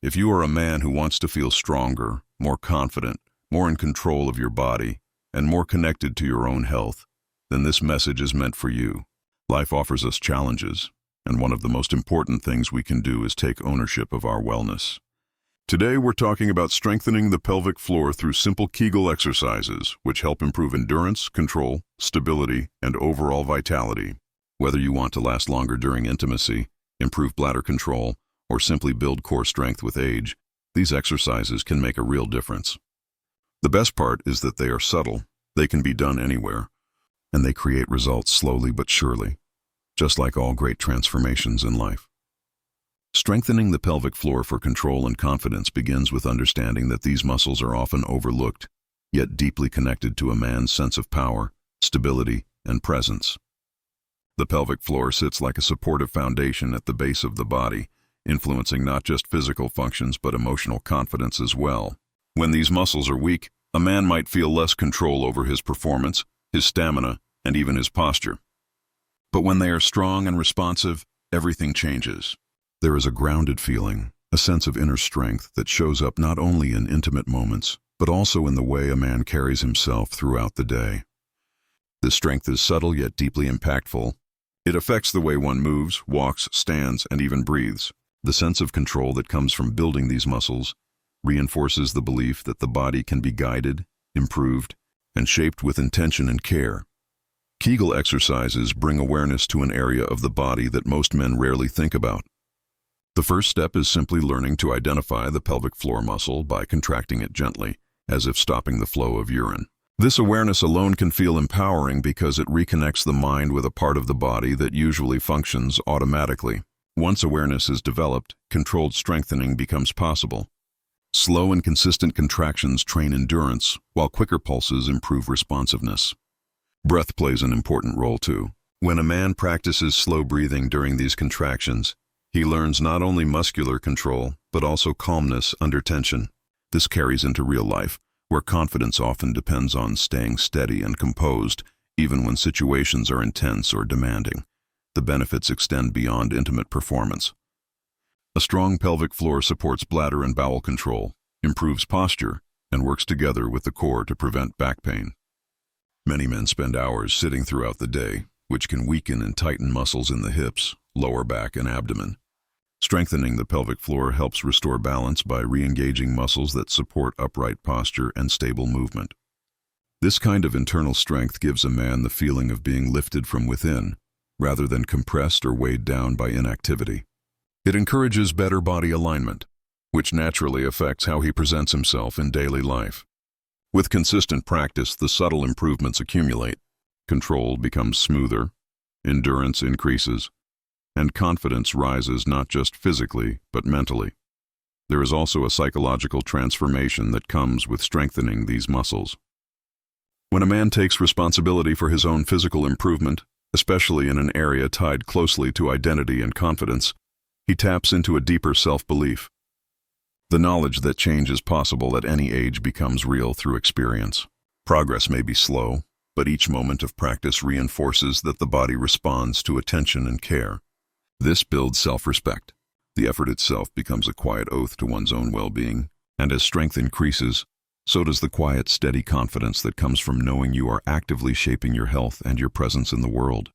If you are a man who wants to feel stronger, more confident, more in control of your body, and more connected to your own health, then this message is meant for you. Life offers us challenges, and one of the most important things we can do is take ownership of our wellness. Today we're talking about strengthening the pelvic floor through simple Kegel exercises, which help improve endurance, control, stability, and overall vitality. Whether you want to last longer during intimacy, improve bladder control, or simply build core strength with age, these exercises can make a real difference. The best part is that they are subtle, they can be done anywhere, and they create results slowly but surely, just like all great transformations in life. Strengthening the pelvic floor for control and confidence begins with understanding that these muscles are often overlooked, yet deeply connected to a man's sense of power, stability, and presence. The pelvic floor sits like a supportive foundation at the base of the body, influencing not just physical functions but emotional confidence as well. When these muscles are weak, a man might feel less control over his performance, his stamina, and even his posture. But when they are strong and responsive, everything changes. There is a grounded feeling, a sense of inner strength that shows up not only in intimate moments, but also in the way a man carries himself throughout the day. This strength is subtle yet deeply impactful. It affects the way one moves, walks, stands, and even breathes. The sense of control that comes from building these muscles reinforces the belief that the body can be guided, improved, and shaped with intention and care. Kegel exercises bring awareness to an area of the body that most men rarely think about. The first step is simply learning to identify the pelvic floor muscle by contracting it gently, as if stopping the flow of urine. This awareness alone can feel empowering because it reconnects the mind with a part of the body that usually functions automatically. Once awareness is developed, controlled strengthening becomes possible. Slow and consistent contractions train endurance, while quicker pulses improve responsiveness. Breath plays an important role too. When a man practices slow breathing during these contractions, he learns not only muscular control, but also calmness under tension. This carries into real life, where confidence often depends on staying steady and composed, even when situations are intense or demanding. The benefits extend beyond intimate performance. A strong pelvic floor supports bladder and bowel control, improves posture, and works together with the core to prevent back pain. Many men spend hours sitting throughout the day, which can weaken and tighten muscles in the hips, lower back, and abdomen. Strengthening the pelvic floor helps restore balance by re-engaging muscles that support upright posture and stable movement. This kind of internal strength gives a man the feeling of being lifted from within, rather than compressed or weighed down by inactivity. It encourages better body alignment, which naturally affects how he presents himself in daily life. With consistent practice, the subtle improvements accumulate. Control becomes smoother, endurance increases, and confidence rises not just physically, but mentally. There is also a psychological transformation that comes with strengthening these muscles. When a man takes responsibility for his own physical improvement, especially in an area tied closely to identity and confidence, he taps into a deeper self-belief. The knowledge that change is possible at any age becomes real through experience. Progress may be slow, but each moment of practice reinforces that the body responds to attention and care. This builds self-respect. The effort itself becomes a quiet oath to one's own well-being, and as strength increases, so does the quiet, steady confidence that comes from knowing you are actively shaping your health and your presence in the world.